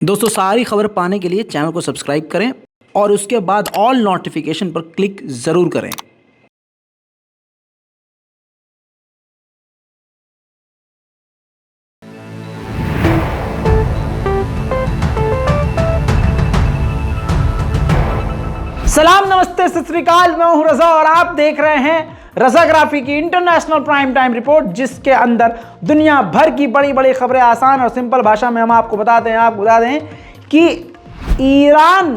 दोस्तों सारी खबर पाने के लिए चैनल को सब्सक्राइब करें और उसके बाद ऑल नोटिफिकेशन पर क्लिक जरूर करें। सलाम, नमस्ते, सत श्री अकाल। मैं हूं रजा और आप देख रहे हैं रजाग्राफी की इंटरनेशनल प्राइम टाइम रिपोर्ट, जिसके अंदर दुनिया भर की बड़ी बड़ी खबरें आसान और सिंपल भाषा में हम आपको बताते हैं। आपको बता दें कि ईरान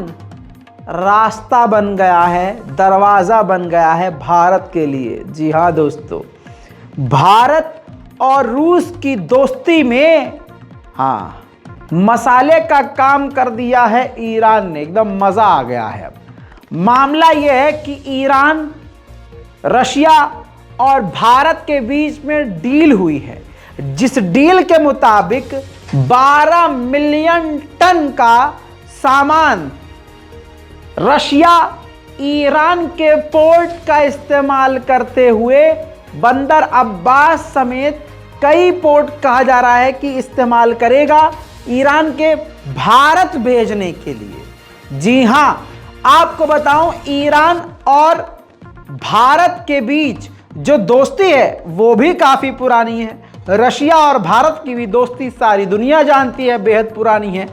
रास्ता बन गया है, दरवाज़ा बन गया है भारत के लिए। जी हाँ दोस्तों, भारत और रूस की दोस्ती में मसाले का काम कर दिया है ईरान ने। एकदम मज़ा आ गया है। मामला यह है कि ईरान, रशिया और भारत के बीच में डील हुई है, जिस डील के मुताबिक 12 मिलियन टन का सामान रशिया ईरान के पोर्ट का इस्तेमाल करते हुए बंदर अब्बास समेत कई पोर्ट कहा जा रहा है कि इस्तेमाल करेगा ईरान के भारत भेजने के लिए। जी हां, आपको बताऊं, ईरान और भारत के बीच जो दोस्ती है वो भी काफी पुरानी है। रशिया और भारत की भी दोस्ती सारी दुनिया जानती है, बेहद पुरानी है।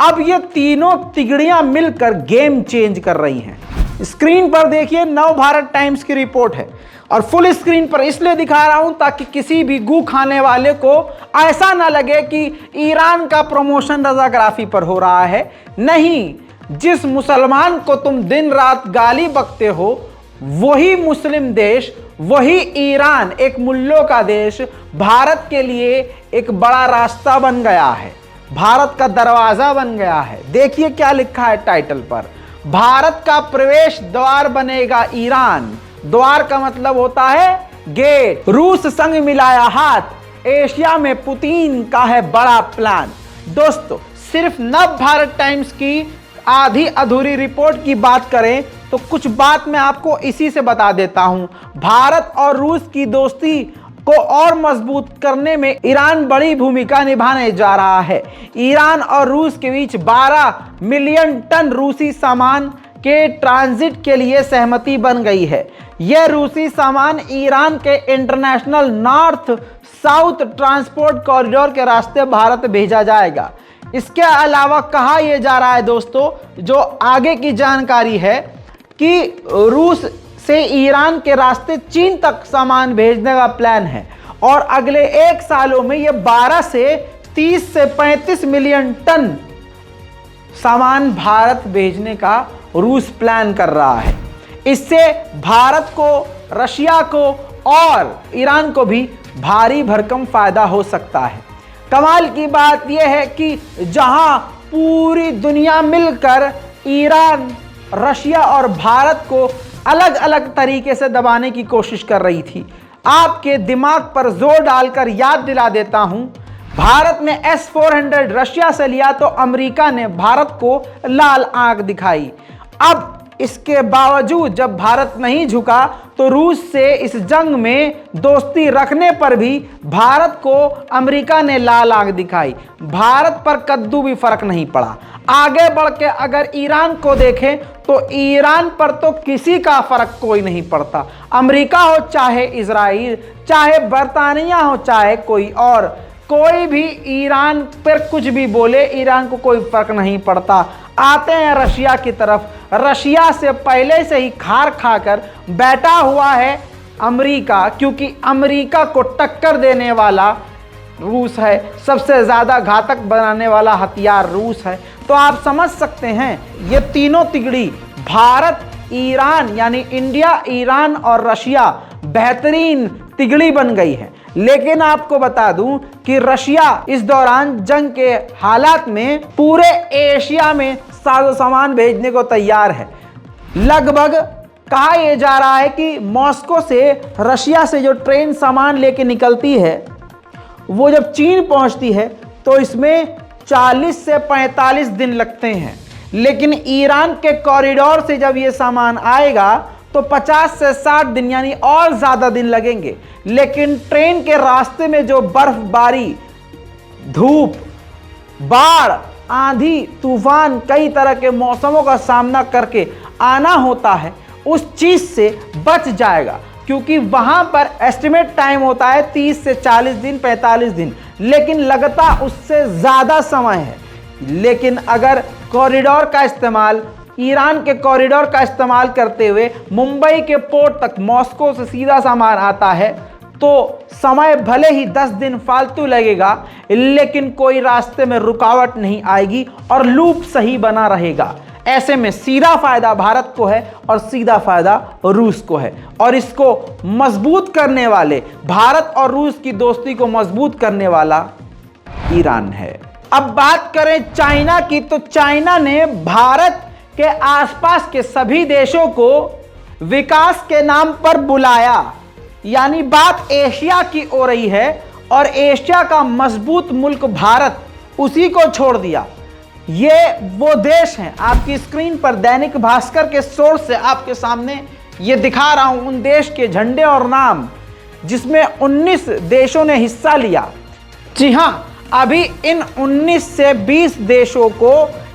अब ये तीनों तिगड़ियां मिलकर गेम चेंज कर रही हैं। स्क्रीन पर देखिए, नव भारत टाइम्स की रिपोर्ट है और फुल स्क्रीन पर इसलिए दिखा रहा हूं ताकि किसी भी गू खाने वाले को ऐसा ना लगे कि ईरान का प्रमोशन रजाग्राफी पर हो रहा है। नहीं, जिस मुसलमान को तुम दिन रात गाली बकते हो वही मुस्लिम देश, वही ईरान, एक मुल्लों का देश, भारत के लिए एक बड़ा रास्ता बन गया है, भारत का दरवाजा बन गया है। देखिए क्या लिखा है टाइटल पर, भारत का प्रवेश द्वार बनेगा ईरान। द्वार का मतलब होता है गेट। रूस संग मिलाया हाथ, एशिया में पुतिन का है बड़ा प्लान। दोस्तों, सिर्फ नव भारत टाइम्स की आधी अधूरी रिपोर्ट की बात करें तो कुछ बात मैं आपको इसी से बता देता हूं। भारत और रूस की दोस्ती को और मजबूत करने में ईरान बड़ी भूमिका निभाने जा रहा है। ईरान और रूस के बीच 12 मिलियन टन रूसी सामान के ट्रांजिट के लिए सहमति बन गई है। यह रूसी सामान ईरान के international north south transport corridor के रास्ते भारत भेजा जाएगा। इसके अलावा कहा यह जा रहा है दोस्तों, जो आगे की जानकारी है कि रूस से ईरान के रास्ते चीन तक सामान भेजने का प्लान है और अगले 1 सालों में यह 12 से 30 से 35 मिलियन टन सामान भारत भेजने का रूस प्लान कर रहा है। इससे भारत को, रशिया को और ईरान को भी भारी भरकम फायदा हो सकता है। कमाल की बात यह है कि जहां पूरी दुनिया मिलकर ईरान, रशिया और भारत को अलग अलग तरीके से दबाने की कोशिश कर रही थी, आपके दिमाग पर जोर डालकर याद दिला देता हूं, भारत ने S-400 रशिया से लिया तो अमेरिका ने भारत को लाल आंख दिखाई। अब इसके बावजूद जब भारत नहीं झुका तो रूस से इस जंग में दोस्ती रखने पर भी भारत को अमेरिका ने लाल आंख दिखाई। भारत पर कद्दू भी फर्क नहीं पड़ा। आगे बढ़ के अगर ईरान को देखें तो ईरान पर तो किसी का फर्क कोई नहीं पड़ता। अमेरिका हो चाहे इजराइल, चाहे बरतानिया हो चाहे कोई और, कोई भी ईरान पर कुछ भी बोले, ईरान को कोई फर्क नहीं पड़ता। आते हैं रशिया की तरफ। रशिया से पहले से ही खार खाकर बैठा हुआ है अमेरिका, क्योंकि अमेरिका को टक्कर देने वाला रूस है। सबसे ज़्यादा घातक बनाने वाला हथियार रूस है। तो आप समझ सकते हैं, ये तीनों तिगड़ी, भारत, ईरान यानी इंडिया, ईरान और रशिया, बेहतरीन तिगड़ी बन गई है। लेकिन आपको बता दूं कि रशिया इस दौरान जंग के हालात में पूरे एशिया में साजो सामान भेजने को तैयार है। लगभग कहा यह जा रहा है कि मॉस्को से, रशिया से जो ट्रेन सामान लेके निकलती है वो जब चीन पहुंचती है तो इसमें 40 से 45 दिन लगते हैं। लेकिन ईरान के कॉरिडोर से जब ये सामान आएगा तो 50 से 60 दिन यानी और ज़्यादा दिन लगेंगे। लेकिन ट्रेन के रास्ते में जो बर्फबारी, धूप, बाढ़ आंधी तूफान कई तरह के मौसमों का सामना करके आना होता है उस चीज़ से बच जाएगा, क्योंकि वहाँ पर एस्टिमेट टाइम होता है 30 से 40 दिन 45 दिन, लेकिन लगता उससे ज़्यादा समय है। लेकिन अगर कॉरिडोर का इस्तेमाल, ईरान के कॉरिडोर का इस्तेमाल करते हुए मुंबई के पोर्ट तक मॉस्को से सीधा सामान आता है तो समय भले ही 10 दिन फालतू लगेगा, लेकिन कोई रास्ते में रुकावट नहीं आएगी और लूप सही बना रहेगा। ऐसे में सीधा फायदा भारत को है और सीधा फायदा रूस को है, और इसको मजबूत करने वाले, भारत और रूस की दोस्ती को मजबूत करने वाला ईरान है। अब बात करें चाइना की, तो चाइना ने भारत के आसपास के सभी देशों को विकास के नाम पर बुलाया, यानी बात एशिया की हो रही है, और एशिया का मजबूत मुल्क भारत, उसी को छोड़ दिया। ये वो देश हैं, आपकी स्क्रीन पर दैनिक भास्कर के सोर्स से आपके सामने ये दिखा रहा हूं उन देश के झंडे और नाम, जिसमें 19 देशों ने हिस्सा लिया। जी हां, अभी इन 19 से 20 देशों को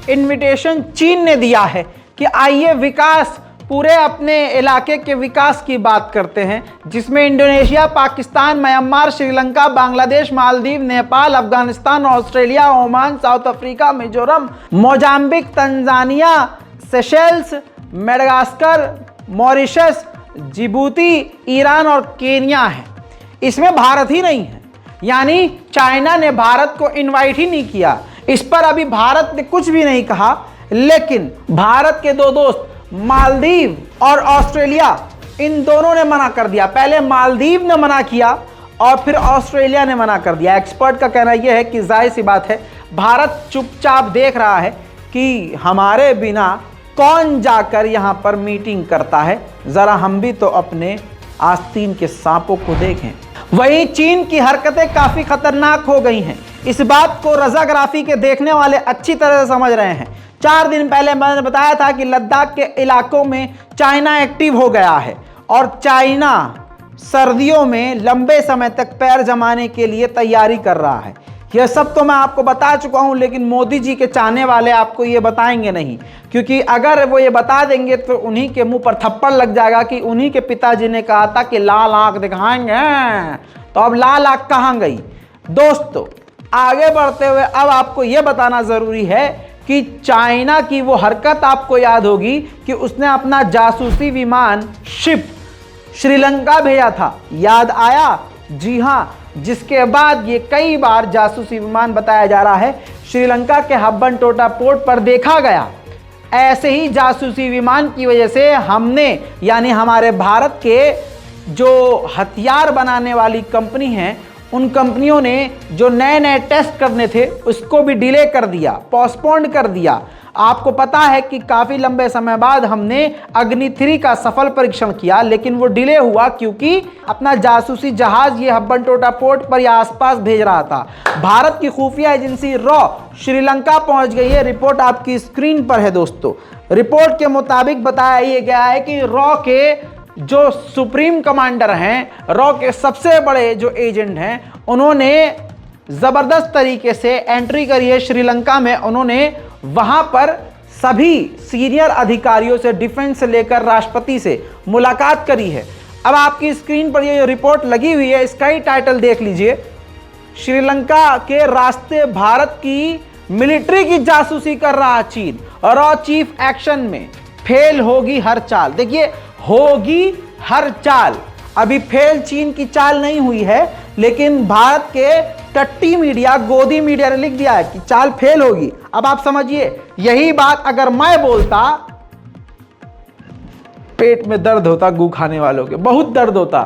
इनविटेशन चीन ने दिया है कि आइए विकास, पूरे अपने इलाके के विकास की बात करते हैं, जिसमें Indonesia, Pakistan, Myanmar, Sri Lanka, Bangladesh, Maldives, Nepal, Afghanistan, Australia, Oman, south Africa, Mizoram, Mozambique, Tanzania, Seychelles, Madagascar, Mauritius, Djibouti, Iran और केन्या है। इसमें भारत ही नहीं है, यानी चाइना ने भारत को इनवाइट ही नहीं किया। इस पर अभी भारत ने कुछ भी नहीं कहा, लेकिन भारत के दो दोस्त मालदीव और ऑस्ट्रेलिया, इन दोनों ने मना कर दिया। पहले मालदीव ने मना किया और फिर ऑस्ट्रेलिया ने मना कर दिया। एक्सपर्ट का कहना यह है कि जाहिर सी बात है, भारत चुपचाप देख रहा है कि हमारे बिना कौन जाकर यहां पर मीटिंग करता है, जरा हम भी तो अपने आस्तीन के सांपों को देखें। वहीं चीन की हरकतें काफी खतरनाक हो गई हैं। इस बात को रजाग्राफी के देखने वाले अच्छी तरह से समझ रहे हैं। 4 दिन पहले मैंने बताया था कि लद्दाख के इलाकों में चाइना एक्टिव हो गया है, और चाइना सर्दियों में लंबे समय तक पैर जमाने के लिए तैयारी कर रहा है। यह सब तो मैं आपको बता चुका हूं, लेकिन मोदी जी के चाहने वाले आपको ये बताएंगे नहीं, क्योंकि अगर वो ये बता देंगे तो उन्हीं के मुंह पर थप्पड़ लग जाएगा कि उन्हीं के पिताजी ने कहा था कि लाल आंख दिखाएंगे, तो अब लाल आंख कहां गई। दोस्तों, आगे बढ़ते हुए अब आपको यह बताना जरूरी है कि चाइना की वो हरकत आपको याद होगी कि उसने अपना जासूसी विमान शिप श्रीलंका भेजा था, याद आया? जी हां, जिसके बाद ये कई बार जासूसी विमान बताया जा रहा है श्रीलंका के हम्बनटोटा पोर्ट पर देखा गया। ऐसे ही जासूसी विमान की वजह से हमने, यानी हमारे भारत के जो हथियार बनाने वाली कंपनी हैं, उन कंपनियों ने जो नए नए टेस्ट करने थे उसको भी डिले कर दिया, पोस्टपोन्ड कर दिया। आपको पता है कि काफ़ी लंबे समय बाद हमने अग्नि 3 का सफल परीक्षण किया, लेकिन वो डिले हुआ क्योंकि अपना जासूसी जहाज ये हम्बनटोटा पोर्ट पर या आसपास भेज रहा था। भारत की खुफिया एजेंसी रॉ श्रीलंका पहुंच गई है। रिपोर्ट आपकी स्क्रीन पर है दोस्तों। रिपोर्ट के मुताबिक बताया गया है कि रॉ के जो सुप्रीम कमांडर हैं, रॉ के सबसे बड़े जो एजेंट हैं, उन्होंने ज़बरदस्त तरीके से एंट्री करी है श्रीलंका में। उन्होंने वहां पर सभी सीनियर अधिकारियों से, डिफेंस से लेकर राष्ट्रपति से मुलाकात करी है। अब आपकी स्क्रीन पर ये जो रिपोर्ट लगी हुई है, इसका ही टाइटल देख लीजिए। श्रीलंका के रास्ते भारत की मिलिट्री की जासूसी कर रहा चीन, रॉ चीफ एक्शन में, फेल होगी हर चाल। देखिए, होगी हर चाल, अभी फेल चीन की चाल नहीं हुई है, लेकिन भारत के टट्टी मीडिया, गोदी मीडिया ने लिख दिया है कि चाल फेल होगी। अब आप समझिए, यही बात अगर मैं बोलता, पेट में दर्द होता, गू खाने वालों के बहुत दर्द होता।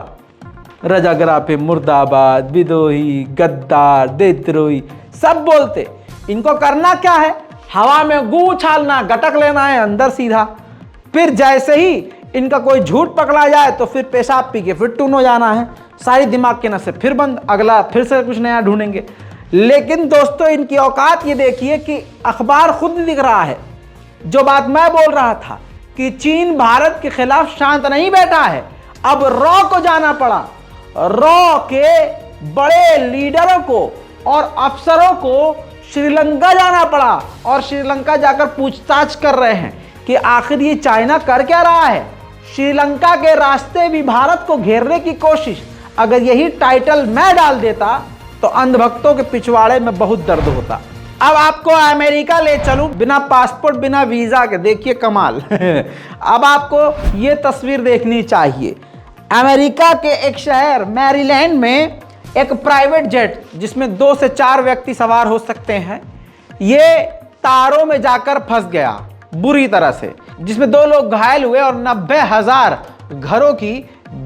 रजागरा पे मुर्दाबाद, विद्रोही, गद्दार, देशद्रोही सब बोलते। इनको करना क्या है? हवा में गू उछालना, गटक लेना है अंदर सीधा। फिर जैसे ही इनका कोई झूठ पकड़ा जाए तो फिर पेशाब पी के फिर टून हो जाना है, सारी दिमाग के नसें फिर बंद, अगला फिर से कुछ नया ढूंढेंगे। लेकिन दोस्तों, इनकी औकात ये देखिए कि अखबार खुद लिख रहा है जो बात मैं बोल रहा था कि चीन भारत के खिलाफ शांत नहीं बैठा है। अब रॉ को जाना पड़ा, रॉ के बड़े लीडरों को और अफसरों को श्रीलंका जाना पड़ा और श्रीलंका जाकर पूछताछ कर रहे हैं कि आखिर ये चाइना कर क्या रहा है। श्रीलंका के रास्ते भी भारत को घेरने की कोशिश। अगर यही टाइटल मैं डाल देता तो अंधभक्तों के पिछवाड़े में बहुत दर्द होता। अब आपको अमेरिका ले चलूं बिना पासपोर्ट बिना वीजा के, देखिए कमाल। अब आपको ये तस्वीर देखनी चाहिए। अमेरिका के एक शहर मैरीलैंड में एक प्राइवेट जेट जिसमें 2 से 4 व्यक्ति सवार हो सकते हैं, ये तारों में जाकर फंस गया बुरी तरह से, जिसमें 2 लोग घायल हुए और 90,000 घरों की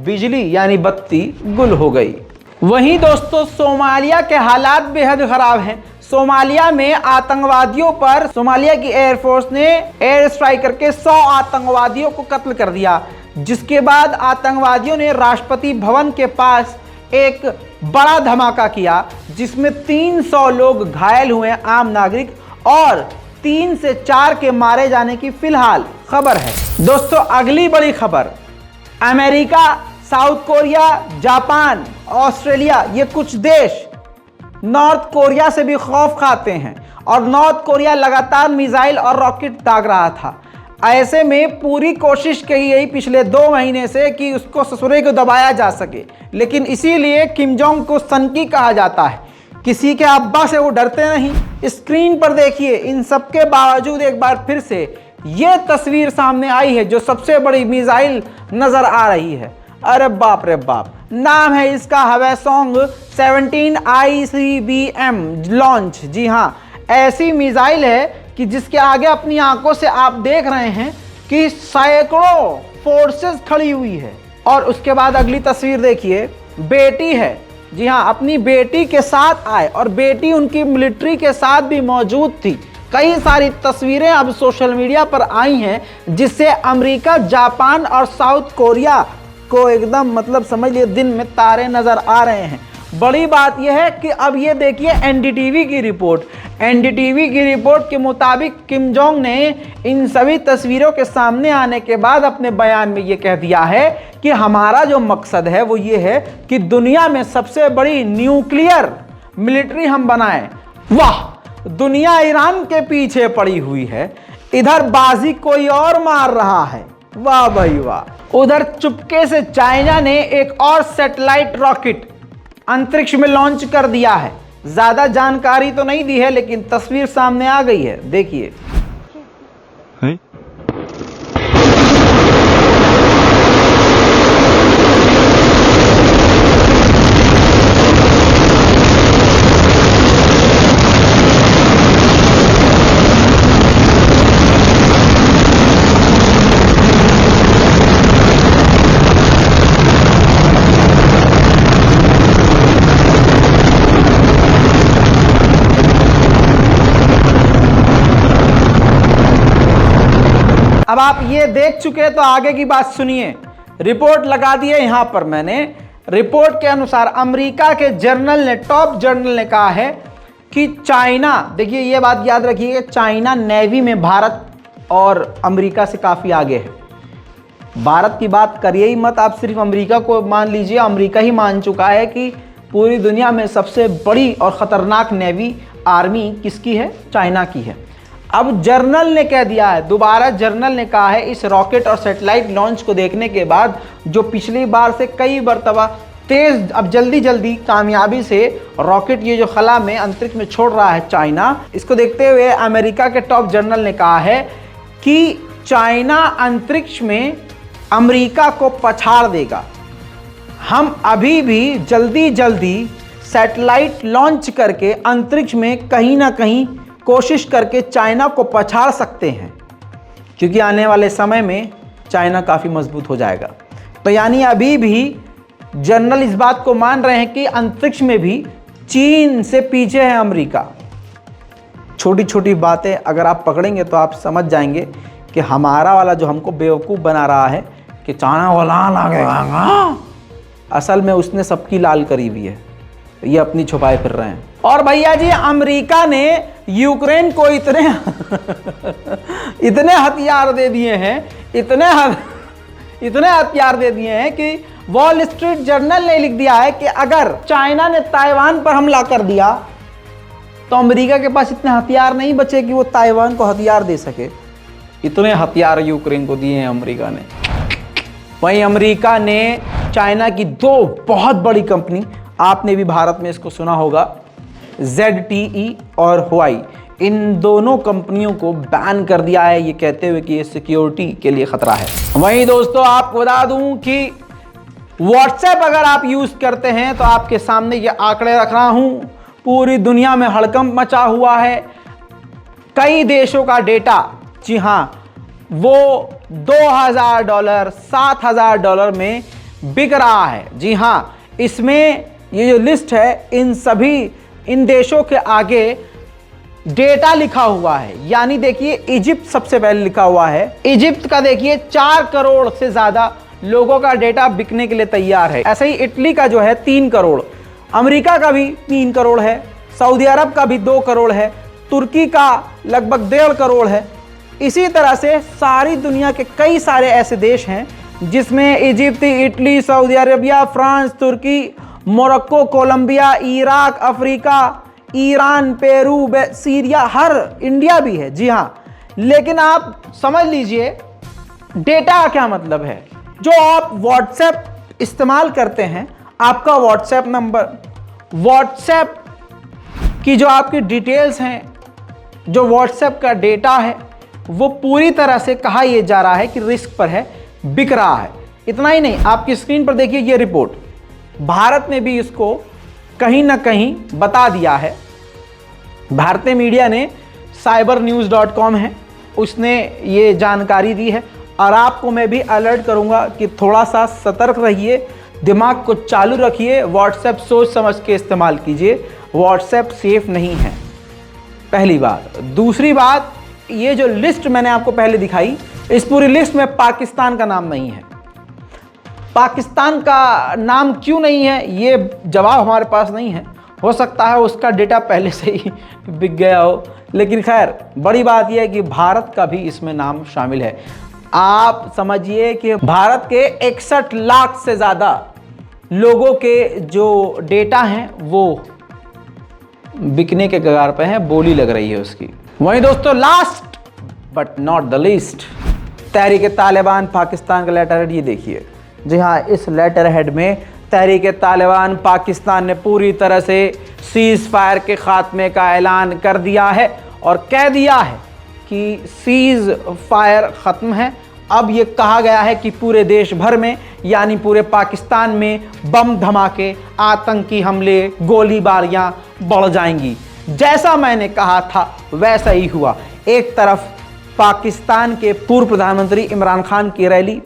बिजली यानी बत्ती गुल हो गई। वहीं दोस्तों सोमालिया के हालात बेहद खराब हैं। सोमालिया में आतंकवादियों पर सोमालिया की एयरफोर्स ने एयर स्ट्राइक करके 100 आतंकवादियों को कत्ल कर दिया, जिसके बाद आतंकवादियों ने राष्ट्रपति भवन के पास एक बड़ा धमाका किया जिसमें 300 लोग घायल हुए आम नागरिक और 3 से 4 के मारे जाने की फिलहाल खबर है। दोस्तों अगली बड़ी खबर, America, south Korea, Japan, Australia, ये कुछ देश नॉर्थ कोरिया से भी खौफ खाते हैं और नॉर्थ कोरिया लगातार मिसाइल और रॉकेट दाग रहा था। ऐसे में पूरी कोशिश की गई पिछले 2 महीने से कि उसको ससुरे को दबाया जा सके, लेकिन इसीलिए किम जोंग को सनकी कहा जाता है। किसी के अब्बा से वो डरते नहीं। स्क्रीन पर देखिए, इन सब के बावजूद एक बार फिर से ये तस्वीर सामने आई है जो सबसे बड़ी मिसाइल नजर आ रही है। अरे बाप रे बाप, नाम है इसका हवेसोंग 17 ICBM लॉन्च। जी हाँ, ऐसी मिसाइल है कि जिसके आगे अपनी आंखों से आप देख रहे हैं कि सैकड़ों फोर्सेस खड़ी हुई है। और उसके बाद अगली तस्वीर देखिए, बेटी है। जी हाँ, अपनी बेटी के साथ आए और बेटी उनकी मिलिट्री के साथ भी मौजूद थी। कई सारी तस्वीरें अब सोशल मीडिया पर आई हैं जिससे अमेरिका, जापान और साउथ कोरिया को एकदम मतलब समझ लिए दिन में तारे नजर आ रहे हैं। बड़ी बात यह है कि अब ये देखिए एनडीटीवी की रिपोर्ट। एनडीटीवी की रिपोर्ट के मुताबिक किम जोंग ने इन सभी तस्वीरों के सामने आने के बाद अपने बयान में ये कह दिया है कि हमारा जो मकसद है वो ये है कि दुनिया में सबसे बड़ी न्यूक्लियर मिलिट्री हम बनाएं। वाह, दुनिया ईरान के पीछे पड़ी हुई है, इधर बाजी कोई और मार रहा है। वाह भाई वाह। उधर चुपके से चाइना ने एक और सैटेलाइट रॉकेट अंतरिक्ष में लॉन्च कर दिया है। ज्यादा जानकारी तो नहीं दी है लेकिन तस्वीर सामने आ गई है, देखिए। अब आप ये देख चुके हैं तो आगे की बात सुनिए। रिपोर्ट लगा दी है यहां पर मैंने। रिपोर्ट के अनुसार अमेरिका के जर्नल ने, टॉप जर्नल ने कहा है कि चाइना, देखिए ये बात याद रखिए, चाइना नेवी में भारत और अमेरिका से काफ़ी आगे है। भारत की बात करिए ही मत, आप सिर्फ अमेरिका को मान लीजिए। अमेरिका ही मान चुका है कि पूरी दुनिया में सबसे बड़ी और ख़तरनाक नेवी आर्मी किसकी है? चाइना की है। अब जर्नल ने कह दिया है, दोबारा जर्नल ने कहा है, इस रॉकेट और सैटेलाइट लॉन्च को देखने के बाद जो पिछली बार से कई मरतबा तेज, अब जल्दी जल्दी कामयाबी से रॉकेट ये जो खला में अंतरिक्ष में छोड़ रहा है चाइना, इसको देखते हुए अमेरिका के टॉप जर्नल ने कहा है कि चाइना अंतरिक्ष में अमेरिका को पछाड़ देगा। हम अभी भी जल्दी जल्दी सैटेलाइट लॉन्च करके अंतरिक्ष में कहीं ना कहीं कोशिश करके चाइना को पछाड़ सकते हैं, क्योंकि आने वाले समय में चाइना काफ़ी मजबूत हो जाएगा। तो यानी अभी भी जनरल इस बात को मान रहे हैं कि अंतरिक्ष में भी चीन से पीछे है अमेरिका। छोटी छोटी बातें अगर आप पकड़ेंगे तो आप समझ जाएंगे कि हमारा वाला जो हमको बेवकूफ़ बना रहा है कि चाइना वाला लागेगा, असल में उसने सबकी लाल करी हुई है, ये अपनी छुपाए फिर रहे हैं। और भैया जी, अमेरिका ने यूक्रेन को इतने हथियार दे दिए हैं, इतने हथियार दे दिए हैं कि वॉल स्ट्रीट जर्नल ने लिख दिया है कि अगर चाइना ने ताइवान पर हमला कर दिया तो अमेरिका के पास इतने हथियार नहीं बचे कि वो ताइवान को हथियार दे सके। इतने हथियार यूक्रेन को दिए हैं अमेरिका ने। वहीं अमेरिका ने चाइना की दो बहुत बड़ी कंपनी, आपने भी भारत में इसको सुना होगा, ZTE और हुआई, इन दोनों कंपनियों को बैन कर दिया है, ये कहते हुए कि ये सिक्योरिटी के लिए खतरा है। वहीं दोस्तों आपको बता दूं कि व्हाट्सएप अगर आप यूज करते हैं तो आपके सामने ये आंकड़े रख रहा हूं, पूरी दुनिया में हड़कंप मचा हुआ है। कई देशों का डेटा, जी हां, वो $2000, $7000 में बिक रहा है। जी हां, इसमें ये जो लिस्ट है, इन देशों के आगे डेटा लिखा हुआ है। यानी देखिए, इजिप्ट सबसे पहले लिखा हुआ है। इजिप्ट का देखिए 4 करोड़ से ज्यादा लोगों का डेटा बिकने के लिए तैयार है। ऐसे ही इटली का जो है 3 करोड़, अमेरिका का भी 3 करोड़ है, सऊदी अरब का भी 2 करोड़ है, तुर्की का लगभग 1.5 करोड़ है। इसी तरह से सारी दुनिया के कई सारे ऐसे देश हैं जिसमें Egypt, Italy, Saudi Arabia, France, तुर्की, Morocco, Colombia, Iraq, Africa, Iran, Peru, Syria, India भी है। जी हाँ, लेकिन आप समझ लीजिए डेटा का क्या मतलब है। जो आप व्हाट्सएप इस्तेमाल करते हैं, आपका व्हाट्सएप नंबर, व्हाट्सएप की जो आपकी डिटेल्स हैं, जो व्हाट्सएप का डेटा है, वो पूरी तरह से कहा यह जा रहा है कि रिस्क पर है, बिक रहा है। इतना ही नहीं, आपकी स्क्रीन पर देखिए ये रिपोर्ट, भारत ने भी इसको कहीं ना कहीं बता दिया है। भारतीय मीडिया ने cybernews.com है, उसने ये जानकारी दी है। और आपको मैं भी अलर्ट करूंगा कि थोड़ा सा सतर्क रहिए, दिमाग को चालू रखिए, व्हाट्सएप सोच समझ के इस्तेमाल कीजिए। व्हाट्सएप सेफ नहीं है, पहली बात। दूसरी बात, ये जो लिस्ट मैंने आपको पहले दिखाई, इस पूरी लिस्ट में पाकिस्तान का नाम नहीं है। पाकिस्तान का नाम क्यों नहीं है, ये जवाब हमारे पास नहीं है। हो सकता है उसका डेटा पहले से ही बिक गया हो, लेकिन खैर बड़ी बात यह है कि भारत का भी इसमें नाम शामिल है। आप समझिए कि भारत के 61 लाख से ज़्यादा लोगों के जो डेटा हैं वो बिकने के कगार पे हैं, बोली लग रही है उसकी। वहीं दोस्तों last but not the least, Tehrik-e-Taliban Pakistan का लेटर हेड, ये देखिए। जी हाँ, इस लेटर हेड में तहरीक-ए-तालिबान पाकिस्तान ने पूरी तरह से सीज फायर के खात्मे का ऐलान कर दिया है और कह दिया है कि सीज फायर ख़त्म है। अब ये कहा गया है कि पूरे देश भर में, यानी पूरे पाकिस्तान में बम धमाके, आतंकी हमले, गोलीबारियां बढ़ जाएंगी। जैसा मैंने कहा था वैसा ही हुआ। एक तरफ पाकिस्तान के पूर्व प्रधानमंत्री इमरान खान की रैली,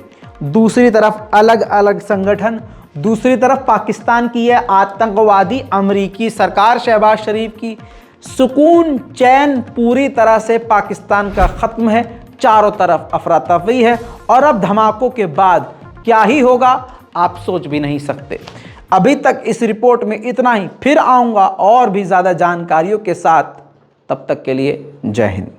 दूसरी तरफ अलग अलग संगठन, दूसरी तरफ पाकिस्तान की यह आतंकवादी अमरीकी सरकार शहबाज शरीफ की। सुकून चैन पूरी तरह से पाकिस्तान का ख़त्म है, चारों तरफ अफरा तफरी है। और अब धमाकों के बाद क्या ही होगा आप सोच भी नहीं सकते। अभी तक इस रिपोर्ट में इतना ही, फिर आऊँगा और भी ज़्यादा जानकारियों के साथ। तब तक के लिए जय हिंद।